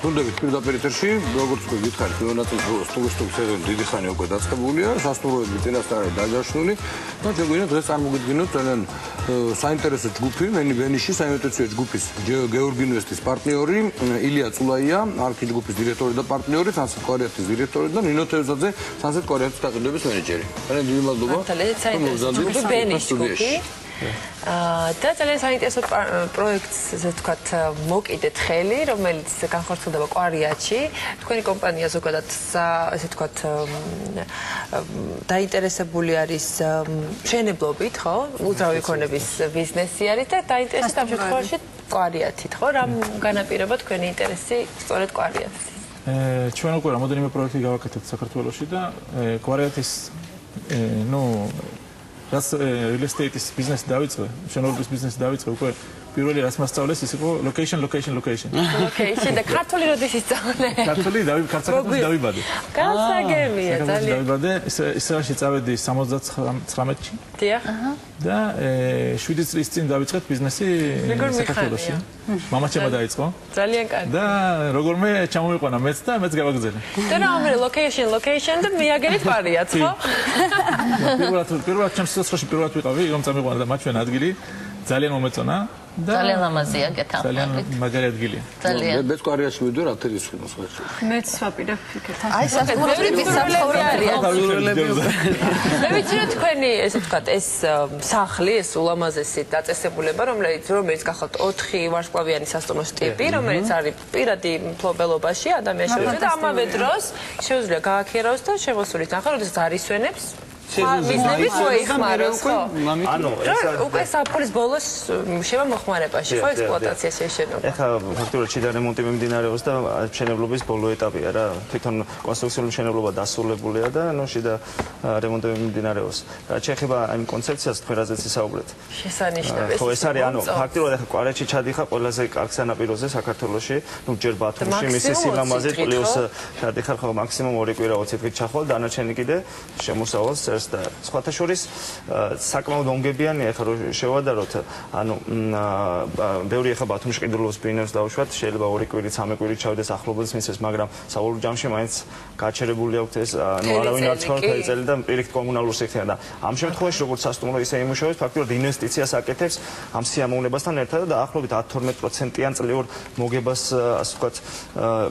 თუნდებით პირდაპირ ეთერში, როგორც გითხარით, მონაწილე სტუმრის სეზონი დიდი ხანი უკვე დაწყებულია, სასტუმროები წინასწარ დაჯაშნული და ჩვენ გვინდა დღეს წარმოგიდგინოთ ძალიან საინტერესო ჯგუფი, ვენიში საინვესტიციო ჯგუფის გეორგი ინვესტის პარტნიორი, ილია წულაია, არქი ჯგუფის დირექტორი და პარტნიორი, სანსეთ კორეატის დირექტორი და ნინო თევზაძე, სანსეთ კორეატის გაყიდვების მენეჯერი. ძალიან დიდი მადლობა. საინტერესო ვენიში ჯგუფი. და ძალიან საინტერესო პროექტს, ასე ვთქვათ, მოკიდეთ ხელი, რომელიც განხორციელდება კვარიატში. თქვენი კომპანია ზოგადად, ასე ვთქვათ, დაინტერესებული არის მშენებლობით, ხო? უძრავი ქონების ბიზნესი არის და დაინტერესებთ ამ შემთხვევაში კვარიატით, ხო? რამ განაპირობა თქვენი ინტერესი სწორედ კვარიატში? ჩვენ უკვე რამოდენიმე პროექტი გავაკეთებთ საქართველოში და კვარიატის რაც real estate-ის ბიზნესი დავიწყე, მშენებლობის ბიზნესი დავიწყე, უკვე პირველი რაც მასწავლეს ის იყო location. Location და ქართული როდის ისწავლე? ქართული დავიბადე. გასაგებია ძალიან. დავიბადე, ისრაელში წავედი 79-ში. დიახ. და 7 წლის წინ დავიწყეთ ბიზნესი საქართველოში. მამაჩემმა დაიწყო. ძალიან კარგი. და როგორმე ჩამოვიყვანა მეც და მეც გავაგზავნე. და რა location და მიაგერით კვარიატს, ხო? პირველად ჩემს სიცოცხლეში პირველად ვიყავი, რომ წამიყვანა და მაჩვენა ადგილი. ძალიან მომეწონა და ძალიან ლამაზია გეთანხმებით. ძალიან მაგარი ადგილია. მეც კვარიატში მივიდოდი რა თელის ხილოს ხარში. მეც ვაპირებ იქეთ. აი სასტუმროების საფხური არის. მე ვიცი რომ თქვენი ესე ვთქვათ ეს სახლი, ეს ულამაზესი დაწესებულება, რომელიც გახავთ 4 ვარსკვლავიანი სასტუმროს ტიპი, რომელიც არის პირადი მფლობელობაში ადამიანს და ამავე დროს შეუძლია გააქირავოს და შემოსულით ნახა, როდესაც არისვენებს ბიზნესის მოიხმაროს, ხო? ანუ უკვე საფულის ბოლოს შევა მოხმარებაში, ხო, ექსპლუატაციაში შენობა. ეხლა ფაქტობრივად შიდა რემონტი მიმდინარეობს და მშენებლობის ბოლო ეტაპია რა. თვითონ კონსტრუქციული მშენებლობა დასრულებულია და შიდა რემონტი მიმდინარეობს. რაც შეეხება ამ კონცეფციას, თქვენ რაზეც ისაუბრეთ. შესანიშნავია. ხო, ეს არის, ანუ ფაქტობრივად ეხლა კვარიატში ჩადიხარ ყველაზე კარგ სანაპიროზე საქართველოში, ჯერ ბათუმში, მისი სილამაზით პლუს ჩადიხარ ხო მაქსიმუმ 2 კვირა 20 დღით ჩახვალ, დანარჩენი კიდე შემოსავალს და სხვათა შორის საკმაოდ ონგებიანი ეხლა რომ შევადაროთ, ანუ ბევრი ეხლა ბათუმში ყიდულობს ბინებს დავუშვათ, შეიძლება 2 კვირით, 3 კვირით ჩავიდეს ახლობელს მისცეს, მაგრამ საბოლოო ჯამში მაინც გაჩერებული აქვს ეს, არავინ არ ცხოვრობს წელი და პირიქით კომუნალურ სექტორთან და ამ შემთხვევაში როგორც სასტუმრო ისე იმუშავებს, ფაქტობრივად ინვესტიციას აკეთებს ამ სიამოვნებასთან ერთად და დაახლოებით 10-12%-იან წლიურ მოგებას, ასე ვთქვათ,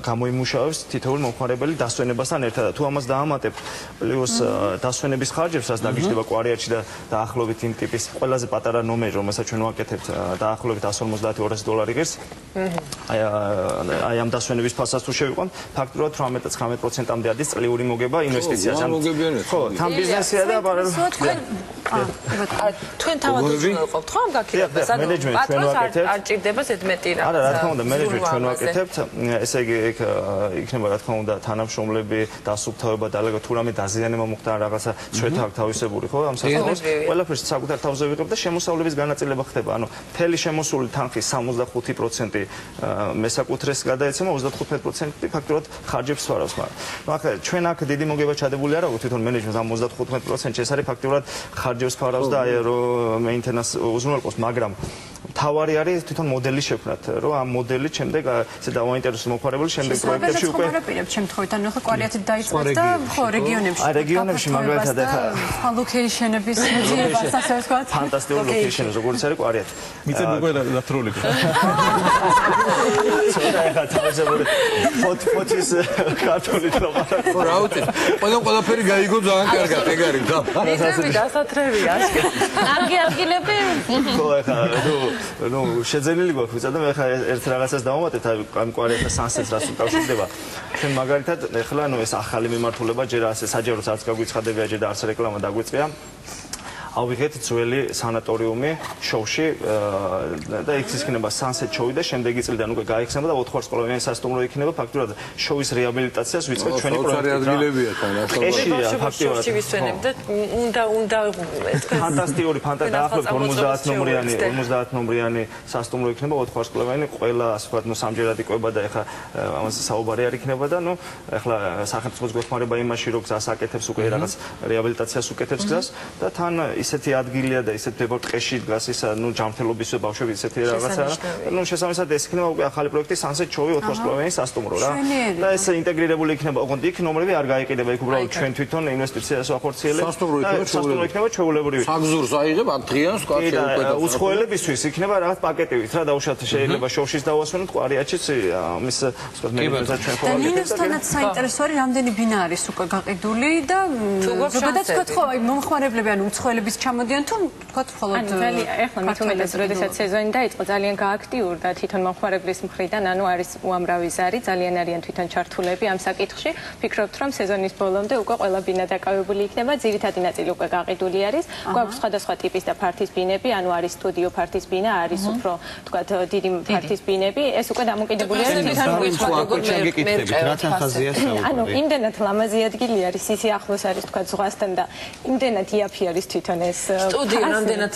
გამოიმუშავებს თითოეული მომხმარებელი დასვენებასთან ერთად და თუ ამას დაამატებ პლუს დასვენების ხარჯებს, რაც დაგიჯდება კვარიატში და დაახლოებით იმ ტიპის ყველაზე პატარა ნომერი, რომელსაც ჩვენ ვაკეთებთ, დაახლოებით $150-200 ღირს. აი ამ დასვენების ფასას თუ შევიყვანთ, ფაქტობრივად 18-19%-მდე ადის წლიური მოგება ინვესტიციაზე. ხო, თან ბიზნესია და თქვენ თავად უზრუნველყოფთ ხო ამ გაქირავებას? პატრონს არ ჭირდება ზედმეტი რა. არა, რა თქმა უნდა, მენეჯმენტ ჩვენ ვაკეთებთ. ესე იგი იქნება რა თქმა უნდა თანამშრომლები, დასუფთავება და თუ რამე დაზიანება მოხდა რაღაცა ჩვენ თავისებური ხო ამ სასწაულს ყველაფერს საკუთარ თავზე ვიღებ და შემოსავლების განაწილება ხდება. ანუ მთელი შემოსული თანხის 65% მესაკუთრეს გადაეცემა, 35% ფაქტობრივად ხარჯებს ვარავს, მაგრამ ახლა ჩვენ აქ დიდი მოგება ჩადებული არა თვითონ მენეჯმენტს ამ 35%-ში ეს არის ფაქტობრივად ხარჯებს ვარავს და აი რომ მეინტენანს უზრუნველყოფს, მაგრამ თავარი არის თვითონ მოდელის შექმნათ, რომ ამ მოდელით შემდეგ ესე დავაინტერესოს მომხმარებელი შემდეგ პროექტებში უკვე ვაპარებ შემთხვევით, ანუ ახლა კვარიატით დაიწყეთ და ხო რეგიონებში. აი რეგიონებში მაგალითად ახლა ლოკეიშენების მოძიებას ასე ვთქვათ. ფანტასტიკური ლოკეიშენი როგორც არის კვარიატი. მიწები უკვე დათროლები. ცოტა ახლა თავისებური ფოტოს ქართულით ლაპარაკობ. ხო, რა ვიცი. ყველაფერი გაიგო ძალიან კარგად, ეგ არის და. მიწები დასათრევია. კარგი ადგილები. ხო, ახლა ნუ შეძენილი გვაქვს ვიწა და მე ახლა ერთ რაღაცას დავამატეთ ამ კვარიატის სანსეთს რაც უკავშირდება. ჩვენ მაგალითად ახლა ნუ ეს ახალი მიმართულება ჯერ ასე საჯაროც არც გაგვიცხადებია, ჯერ და არც რეკლამა დაგვიწია. ავიღეთ ძველი სანატორიუმი შოუში და იქ იქნება Sunset Show-ი და შემდეგი წლიდან უკვე გაიხსნება და 4 ვარსკვლავიანი სასტუმრო იქნება ფაქტობრივად შოუის რეაბილიტაციას ვიწყებთ ჩვენი პროექტით. ადგილებია თან ახლა. ეშია ფაქტობრივად. უნდა ფანტასტიკური დაახლოებით 50 ნომრიანი სასტუმრო იქნება 4 ვარსკვლავიანი, ყველა ასე ვთქვათ, ნუ სამჯერად იყვება და ეხლა ამაზე საუბარი არ იქნება და ნუ ეხლა სახელმწიფოს გვეხმარება იმაში, რომ გზას აკეთებს უკვე რაღაც რეაბილიტაციას უკეთებს გზას და თან ისეთი ადგილია და ისეთ დებორ ტყეში დგას ისა ჯანმრთელობის ბავშვები ისეთი რაღაცა შესაბამისად ეს იქნება უკვე ახალი პროექტი Sunset Show-ი 4 სკოლოვანი სასტუმრო რა და ეს ინტეგრირებული იქნება ოღონდ იქ ნომრები არ გაიყიდება იქ უბრალოდ ჩვენ თვითონ ინვესტიციას ვახორციელებ სასტუმრო იქნება ჩვეულებრივი საგზურს აიღებ 10 დღიანს კაცი უკვე უცხოელებისთვის იქნება რაღაც პაკეტივით რა დაუშვათ შეიძლება შოუშის დავასვენოთ ყვარიაჩიც მის ვთქვათ მეგობრებსაც ჩვენ და ნინოსთანაც საინტერესო არის რამდენი ბინა არის უკვე გაყიდული და ზოგადად ვთქვათ ხო აი მომხმარებლები ანუ უცხოელების ჩამოდიან თუ ვთქვათ მხოლოდ ანუ ეხლა მithumetes როდესაც სეზონი დაიწყო ძალიან გააქტიურდა თვითონ მომხმარებლის მხრიდან ანუ არის უამრავი ზარი ძალიან არიან თვითონ ჩართულები ამ საკითხში ფიქრობთ რომ სეზონის ბოლომდე უკვე ყველა ბინა დაკავებული იქნება ძირითადი ნაწილი უკვე გაყიდული არის გვაქვს სხვადასხვა ტიპის და ფართის ბინები ანუ არის სტუდიო ფართის ბინა არის უფრო ვთქვათ დიდი ფართის ბინები ეს უკვე დამოკიდებული არის ანუ იმდენად ლამაზი ადგილი არის ისე ახლოს არის ვთქვათ ზღვასთან და იმდენად იაფი არის თვითონ ეს სტუდიო რამდენად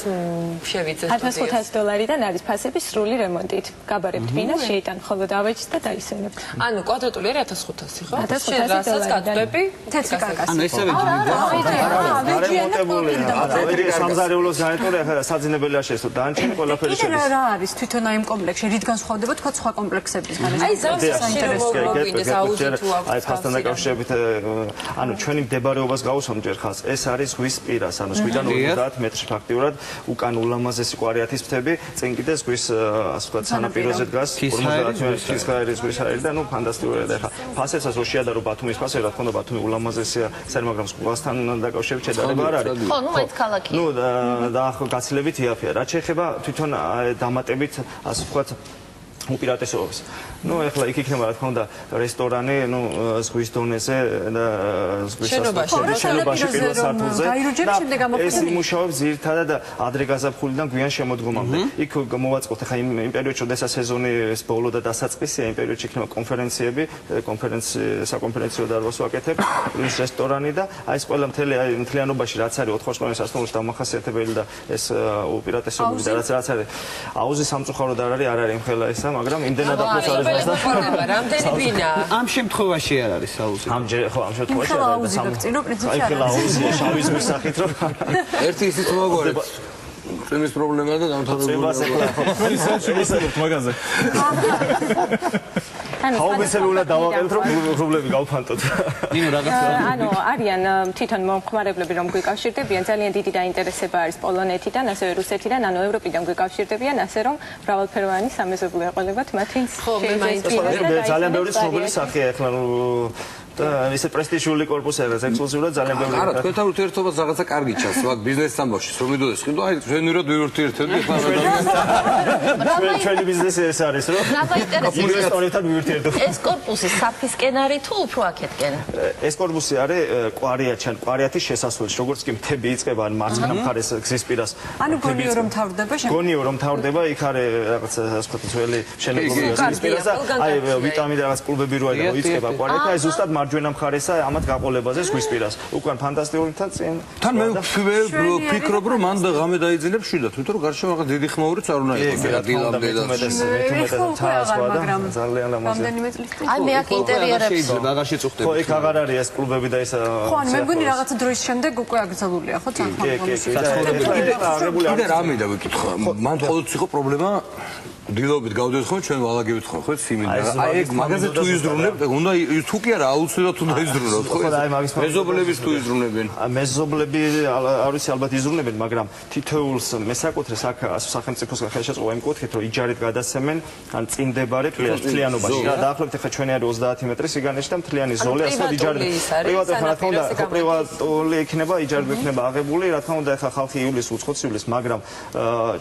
შევიძე $1500-დან არის ფასები სრული რემონტით გაბარებთ ბინას შეიტან ხოლო დავეჭს და დაისვენებთ ანუ კვადრატული არის 1500 ხო? $1500 გატვები თეთრი კარკასი ანუ ესევე არა სამზარეულოს განეტორე ახლა საძინებელი არ შეესო დანჩენი ყველაფერი შეიძლება რა არის თვითონ აი იმ კომპლექსში რითგან სხვავდება თქვა სხვა კომპლექსებისგან აი საინტერესო აი ფასთან დაკავშირებით ანუ ჩვენი მდებარეობას გავუსვამ ჯერ ხას ეს არის ზღვის პირას ანუ ზღვიდან 50 მეტრში ფაქტიურად უკან ულამაზესი ყვარიათის ფრთები წინ კიდე ზღვის ასე ვთქვათ სანაპიროზე დგას 50 მეტრის ხაერის ზღვის აირი და ნუ ფანტასტიკურია და ხა ფასებსაც რო შეადარო ბათუმის ფასები რა თქმა უნდა ბათუმი ულამაზესია მაგრამ ზღვასთან დაკავშირებით შედარება არ არის ხო ნუ ეს ქალაქი ნუ და გაცილებით იაფია რაც შეეხება თვითონ დამატებით ასე ვთქვათ უპირატესობას. ნუ ეხლა იქ იქნება რა თქმა უნდა რესტორანი, ნუ ზღვის დონეზე და ზღვის შენობაში პირველ სართულზე. ეს იმუშავებს ძირითადად ადრე გაზაფხულიდან გვიან შემოდგომამდე. იქ მოვაწყოთ ახლა იმ პერიოდში, როდესაც სეზონის ბოლო და დასაწყისია, იმ პერიოდში იქნება კონფერენციები, საკონფერენციო დარბაზს ვაკეთებ, ის რესტორანი და აი ეს ყველა მთლიანობაში რაც არის 4 სკოლის სასტუმროში დამახასიათებელი და ეს უპირატესობები და რაც არის აუზი სამწუხაროდ არ არის იმხელა ესა მაგრამ იმდენად ახლოს არის და რამდენი ბინა ამ შემთხვევაში არ არის აუზი ამ შემთხვევაში არ არის აი ხელა აუზია შავი ზღვის სახით რომ ერთი ისიც მოგვარეთ წვიმის პრობლემა და დამთავრებული ისეთ მაგაზე აუგესელი უნდა დავაყენოთ რომ პრობლემები გავფანტოთ ნინო რაღაცა ანუ არიან თვითონ მომხმარებლები რომ გვიკავშირდებიან ძალიან დიდი დაინტერესება არის პოლონეთიდან ასევე რუსეთიდან ანუ ევროპიდან გვიკავშირდებიან ასე რომ მრავალფეროვანი სამეზობლო ეყოლებათ მათი ძალიან ბევრი ცნობილი სახეა ეხლა და ისე პრესტიჟული კორპუსია და ექსკლუზიურად ძალიან ბევრი არა თქვენთან ურთიერთობას რაღაცა კარგი ჩანს მაგ ბიზნეს ამბავში რომ მიდოდეს ხილ აი ჟენერად ვერ ურთიერთები ხარ ჩვენი ბიზნესი ეს არის რომ ინვესტორებთან ვიურთიერთობ ეს კორპუსი საფისკენ არის თუ უფრო აქეთკენ ეს კორპუსი არის ყვარიათის შესასვლელში როგორც კი მთები იწყება ან მარცხენა მხარეს გზის პირას ანუ გონიო რომ თავდება გონიო რომ თავდება იქ არის რაღაცა ასე ვთქვათ ძველი შენობები გზის პირას და აი ვიტამინი რაღაც კლუბები რო არის და იწყება ყვარიათა აი ზუსტად მარჯვენა მხარესა ამათ გაყოლებაზე ზღვის პირას უკან ფანტასტიკური თან თან მე ვფიქრობ რომ მან და ღამე დაიძინებ შვიდად თვითონ რომ გარშემო რაღაც დიდი ხმაური არ უნდა იყოს ადგილამდე და ძალიან ლამაზია აი მე აქ ინტერიერებს შეიძლება აღარ შეწუხდები ხო იქ აღარ არის ეს კლუბები და ეს ხო ანუ მე მგონი რაღაცა დროის შემდეგ უკვე აკრძალულია ხო თან კიდე რამე და ვიკითხო მან ყოველთვის იყო პრობლემა დილობით გავდივდით ხო ჩვენ ვალაგებით ხო სიმინდა აი ეგ მაგაზე თუ იზრუნებთ უნდა თუ კი არა აუცილებლად უნდა იზრუნოთ ხო აი მაგის მეზობლების თუ იზრუნებენ მეზობლები არ ვიცი ალბათ იზრუნებენ მაგრამ თითოეულს მესაკუთრეს აქ სახელმწიფოსგან ხელშეწყობა იმ კუთხით რომ იჯარით გადასცემენ ან წინდებარე მთლიანობაში რა დაახლოებით ახლა ჩვენი არის 30 მეტრი სიგანეში და მთლიანი ზოლი ასე იჯარით პრივატული რა თქმა უნდა ხო პრივატული იქნება იჯარით იქნება აღებული რა თქმა უნდა ახლა ხალხი ივლისს უცხოც ივლისს მაგრამ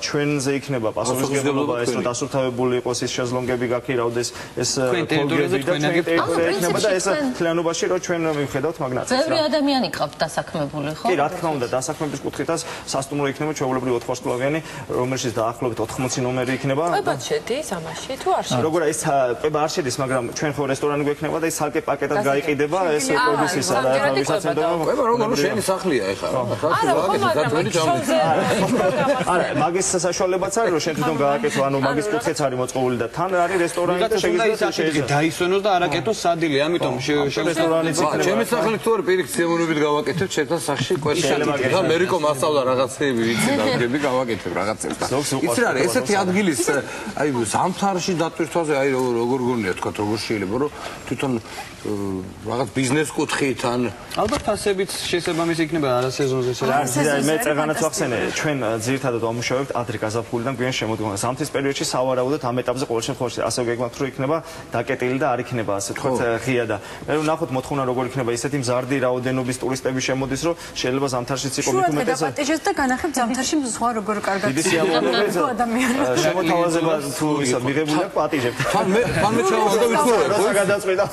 ჩვენზე იქნება პასუხისმგებლობა ეს დასრულთავებული იყოს ის შეზლონგები გაქირავდეს ეს ტერიტორიაზე თქვენაგებ იქნება და ეს მთლიანობაში რომ ჩვენ მივხედავთ მაგნაცს ბევრი ადამიანი ყავთ დასაქმებული ხო? კი რა თქმა უნდა დასაქმების კუთხითაც სასტუმრო იქნება ჩვეულებრივი 4 სკოლოვანი რომელშიც დაახლოებით 80 ნომერი იქნება ყებად შედის ამაში თუ არ შედის როგორ ეს ყება არ შედის მაგრამ ჩვენ ხო რესტორანი გვექნება და ის ცალკე პაკეტად გაიყიდება ეს კორპუსის არა ვისაცემდება ყება როგორ შენი სახლია ეხლა არა მაგის საშუალებაც არის რომ შენ თვითონ გააკეთო ანუ მაგის ბარის კუთხეც არის მოწყობილი და თან არის რესტორანი და შეგიძლიათ დაისვენოს და არაკეთოს სადილი, ამიტომ რესტორანიც იქნება. ჩემი სახელით თუ არ პირიქით სიამოვნებით გავაკეთებ ჩემთან სახში კვერცხი და მერიკო მასწავლა რაღაცეები ვიცი და ვგები გავაკეთებ რაღაცებს და იცი რა ესეთი ადგილის აი ზამთარში დატვირთვაზე აი როგორ გონია თქვა როგორ შეიძლება რომ თვითონ რაღაც ბიზნეს კუთხით ან ალბათ ფასებიც შესაბამისი იქნება არასეზონზე მე წეგანაც ვახსენე ჩვენ ძირითადად ვამუშავებთ ადრე გაზაფხულიდან გვიან შემოდგომა ზამთრის პერიოდში სავარაუდოდ ამ ეტაპზე ყოველ შემთხვევაში ასე გეგმავთ რომ იქნება დაკეტილი და არ იქნება ასე თქვათ ღია და მე ვნახოთ მოთხოვნა როგორ იქნება ისეთი მზარდი რაოდენობის ტურისტები შემოდის რომ შეიძლება ზამთარშიც იყო მით უმეტეს პატეჟეს და განახებ ზამთარში სხვა როგორ კარგად დიდი სიამოვნებით შემოთავაზება თუ ისა მიღებული აქვს პატიჟებს თან მე ჩავალ და ვიცხოვე როცა გადაწყვიტა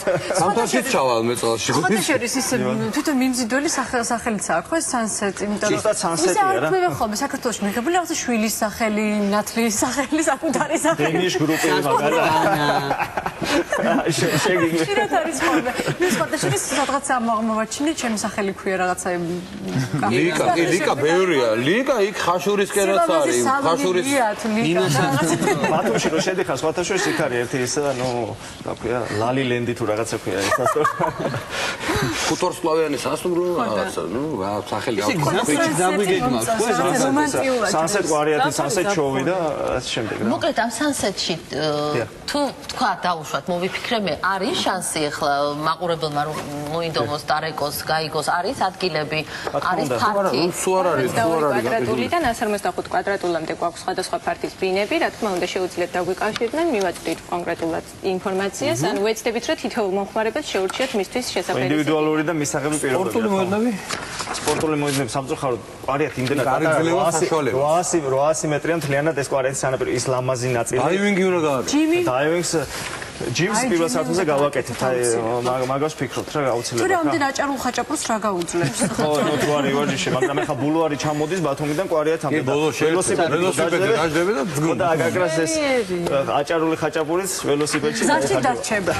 ზამთარშიც ჩავალ მე წელში ხოთი შორის ის თვითონ მიმზიდველი სახელიც აქვს ხო სანსეტ იმიტომ რომ ჭირდა სანსეტია რა მე ხოლმე საქართველოში მიღებული რაღაცა შვილის სახელი ნათლის სახელი საკუთარი სახელი დენის გრუპი მაგალითად შეგიგე შეიძლება არის ხოლმე მე სხვადასხვა სადღაცა მოვაჩინე ჩემი სახელი ქვია რაღაცა ლიკა ბევრია ლიკა იქ ხაშურისკენაც არის ხაშურის ბათუმში რო შედიხარ სხვადასხვა იქ არის ერთი ის ანუ რა ქვია ლალილენდი თუ რაღაცა ქვია ეს ასო ხუტორსკლავიანი სასტუმრო რაღაცა ნუ რა სახელი გზით დაგვიგეგმავს ხო სანსეტ კვარიათი სანსეტ შოუი და ასე შემდეგ რა მოკლედ ამ სანსეტში თუ თქვა დაუშვათ მოვიფიქრე მე არის შანსი ახლა მაყურებელმა რომ მოინდომოს დარეკოს გაიგოს არის ადგილები არის ფართი სულ არ არის კვადრატულიდან 155 კვადრატულამდე გვაქვს სხვადასხვა ფართის ბინები რა თქმა უნდა შეუძლიათ დაგვიკავშირდნენ მივაწვდით კონკრეტულად ინფორმაციას ან ვეცდებით რომ თითოეულ მომხმარებელს შეურჩიათ მისთვის შესაძლებელი ინდივიდუალური და მისაღები პირობები სპორტული მოედნები სამწუხაროდ კვარიათი იმდენად 800 მეტრიან მთლიანად ეს კვარიათი სანაპირო ის ლამაზი ნაწილი დაივინგი უნდა გააკეთო დაივინგს ჯიმს პირველ სართულზე გავაკეთეთ აი მაგას ფიქრობთ რა აუცილებლად რა ამდენ აჭარულ ხაჭაპურს რა გაუძლებს ხო ნუ თუ არის ვარჯიში მაგრამ ეხა ბულვარი ჩამოდის ბათუმიდან კვარიათამდე და ველოსიპედი დაждები და ძგო და აგაკრას ეს აჭარული ხაჭაპურის ველოსიპედში ზარჩი დარჩება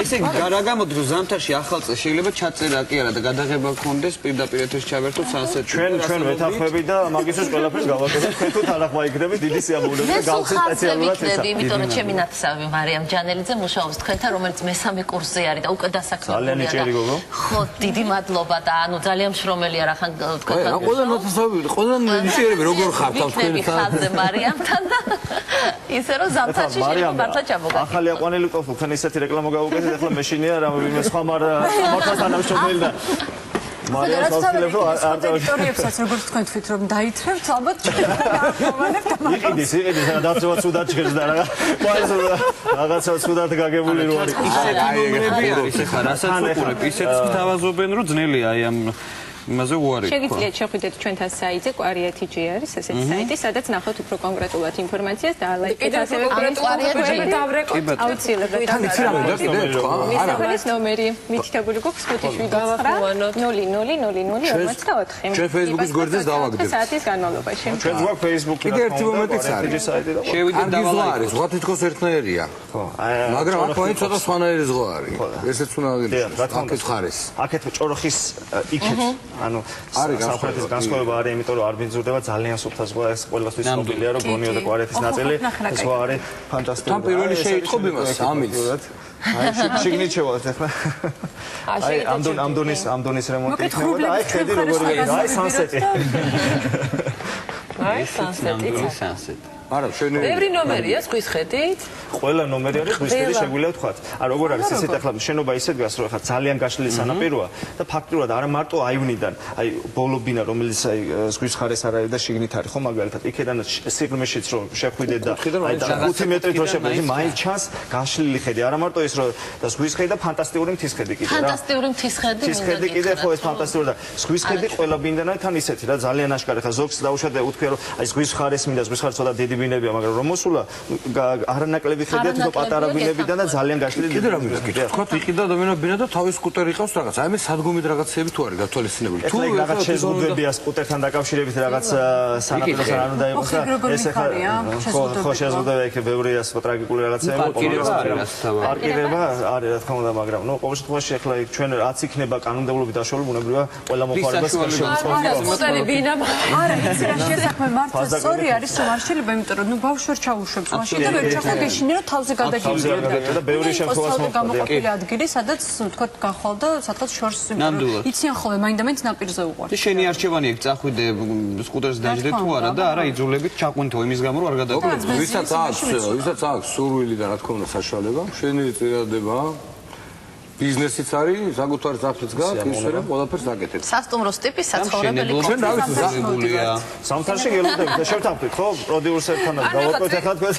ესე რა გამოდის რომ ზამთარში ახალწელს შეიძლება ჩაწერა კი არა და გადაღება გქონდეს პირდაპირ ეთერში ჩავერთოთ სანსეტში ჩვენ ვეთანხმები და მაგისთვის ყველაფერს გავაკეთებთ თქვენ თუ თანახმა იქნები დიდი სიამოვნებით და გავხსნით სპეციალურად ესა იმიტომ რომ ჩემი ნათესავი მარიამ ჯანელიძე მუშაობს თქვენთან რომელიც მესამე კურსზე არის და უკვე დასაქმებულია ხო დიდი მადლობა და ანუ ძალიან მშრომელია რა ხან თქვენთან ყველა ნათესავი ყველა ნიჭიერები როგორ ხართ თქვენთან ხალხზე მარიამთან და ისე რომ ზამთარში შეიძლება მართლა ჩამოგაკეთო ახალი აყვანილი ყოფილ თქვენ ისეთი რეკლამა გავუკეთეთ ახლა მეშინია რა ვინმე სხვა მართლაც თანამშრომელი და მარიამს ავსილებ რომ არ ტერიტორიებსაც როგორც თქვენ თვით რომ დაითრევთ ალბათ დავხმარებთ იყიდეს დაცვა ცუდად ჭირს და რაღაცა ცუდად გაგებული რო არის ისეთი ნომრები არის ეხლა რასაც უყურებ ისეთს გთავაზობენ რომ ძნელია აი ამ იმაზე უარი შეგიძლიათ შეხვიდეთ ჩვენთან საიტზე კვარიათი.jr არის ესეთი საიტი სადაც ნახოთ უფრო კონკრეტულად ინფორმაციას და ლაიქეთ ასევე კვარიათი დავრეკოთ აუცილებლად მისაღების ნომერი მითითებული გვაქვს 579 ჩვენ Facebook-ის გვერდზეც დავაგდებ საათის განმავლობაში ჩვენ გვაქვს Facebook-ი კიდე ერთი მომენტიც არის შევიდეთ დავალაიქეთ ზღვა თითქოს ერთნაირია მაგრამ აქ მაინც ცოტა სხვანაირი ზღვა არის ესეც უნდა აქეთ ხარეს აქეთ ჭოროხის იქეთ ანუ სამხრეთის განსხვავება არის იმიტომ რომ არ ბინძურდება ძალიან სუფთა ზღვა ეს ყველასთვის ცნობილია რომ გონიო და კვარიათის ნაწილი ზღვა არის ფანტასტიკური თან პირველი შეიტყობ იმას ამის აი შეგნით შევალთ ახლა აი ამდონის რემონტი იქნება და აი ხედი როგორია აი სანსეტი აი სანსეტი არა შენი ბევრი ნომერია ზღვის ხედით ყველა ნომერი არის ზღვის ხედით შეგვიძლია ვთქვათ არ როგორ არის ისეთ ახლა შენობა ისე დგას რომ ახლა ძალიან გაშლილი სანაპიროა და ფაქტურად არა მარტო აივნიდან აი ბოლობინა რომელიც აი ზღვის ხარეს არ არის და შიგნით არის ხო მაგალითად იქედან სიღრმეშიც რომ შეხვიდეთ და აი 5 მეტრით რო შეხვიდეთ მაინც ჩანს გაშლილი ხედი არა მარტო ის რომ და ზღვის ხედი და ფანტასტიკური მთის ხედი კიდე რა ფანტასტიკური მთის ხედი კიდე ხო ეს ფანტასტიკური და ზღვის ხედი ყველა ბინდანად თან ისეთი რა ძალიან აშკარა ხა ზოგს დაუშვათ და უთქვია რომ აი ზღვის ხარეს მინდა ზღვის ხარეს ცოტა დიდი ბინებია მაგრამ რომ მოსულა არანაკლები ხედია თვითონ პატარა ბინებიდან და ძალიან გაშლილი კიდე რა მიგაკითხა თქვა იყიდა ადამიანები ბინა და თავის სკუტერი ყავს რაღაც აი მე სადგომით რაღაცეები თუ არის გათვალისწინებული თუ რაღაც შეზღუდვებია სკუტერთან დაკავშირებით რაღაც სანაპიროსთან არ უნდა იყოს და ეს ახლა ხო შეზღუდვება იქ ბევრია ტრაგიკული რაღაცეები პარკირება არის რა თქმა უნდა მაგრამ ნუ ყოველ შემთხვევაში ახლა ჩვენ რაც იქნება კანონმდებლობით დაშორებული ბუნებრივია ყველა მოხარებას ხელშეუწყობს სკუტერი ბინა არა ეს რა შესაქმე მართლა სწორი არის რომ არ შეიძლება იმიტომ რომ ბავშვი ვერ ჩაუშვებს მაშინ და ვერ ჩახვალ გეშინე რომ თავზე გადაგიჭირდა და ბევრი შემთხვევას გამოყოფილი ადგილი სადაც თქვა გახვალ და სადღაც შორს იციან ხოლმე მაინდა-მაინც ნაპირზე უყვარ შენი არჩევანი ეგ წახვიდე სკუტერს დაჯდე თუ არა და არა იძულებით ჩაყვინთო იმის გამო რომ არ გადაგიჭირდა ვისაც აქვს სურვილი და რა თქმა უნდა საშუალება შენი წინადადება ბიზნესიც არის, საკუთარი საფრთხეც გაქვს, ისე რომ ყველაფერს აკეთებ. სასტუმროს ტიპის საცხოვრებელი ჩვენ რა ვიცი, ზამთარშია. ზამთარში გელოდებით, შევთანხმდით, ხო? პროდიუსერთანაც გავაკეთოთ ახლა თქვენ.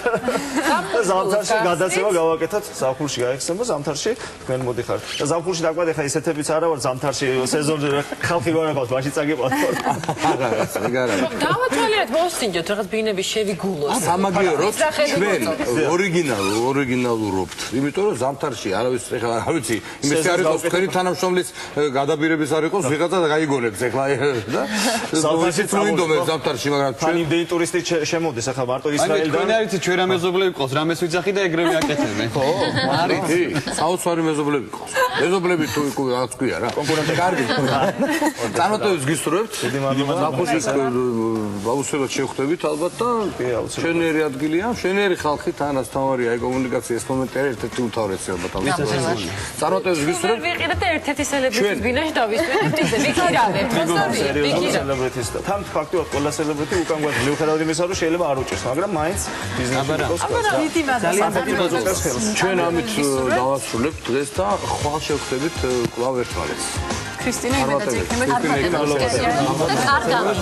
ზამთარში გადაცემა გავაკეთოთ, ზაფხულში გაიხსენებო, ზამთარში თქვენ მოდიხართ. და ზაფხულში დაგვად ახლა ისეთებიც არა ვარ, ზამთარში სეზონზე ხალხი გვარაგავს, მაშინ წაგიყვათ. არა. დავათვალიერეთ, მოსინჯოთ, რაღაც ბინები შევიგულოს. სამაგიეროდ ჩვენ ორიგინალურობთ, იმიტომ რომ ზამთარში არავის ეხლა რა ვიცი იმის არ იყოს თქვენი თანამშრომლის გადაბირების არ იყოს ვიღაცა და გაიგონებს ეხლა და ზამთარშიც მოინდომებს ზამთარში მაგრამ ჩვენ იმდენი ტურისტი შემოდის ახლა მარტო ისრაელიდან თქვენ არიცით ჩვენ რა მეზობლები ყავს რამეს ვიცახი და ეგრევე აკეთებენ ხო არის საოცარი მეზობლები ყავს მეზობლები თუ რაღაც ქვია რა კონკურენტი კარგი წარმატებებს გისურვებთ ზაფხულში ბავშვებად შევხვდებით ალბათ და შენერი ადგილია შენერი ხალხი თანაც თავარია აი კომუნიკაცია ეს მომენტი ერთ-ერთი უმთავრესი ალბათ წარმატებებს გისურვებთ. ვიყიდეთ ერთ-ერთი სელებრიტის ბინაში დავისვენებთ ისე ვიქირავებთ. სელებრიტის და თან ფაქტობრივად ყველა სელებრიტი უკან გვაქვს მიუხედავად იმისა რომ შეიძლება არ უჭერს, მაგრამ მაინც ბიზნესში იყოს. ჩვენ ამით დავასრულებთ დღეს და ხვალ შევხვდებით კვლავ ერთმანეთს. ქრისტინა იმედაძე იქნება. კარგად.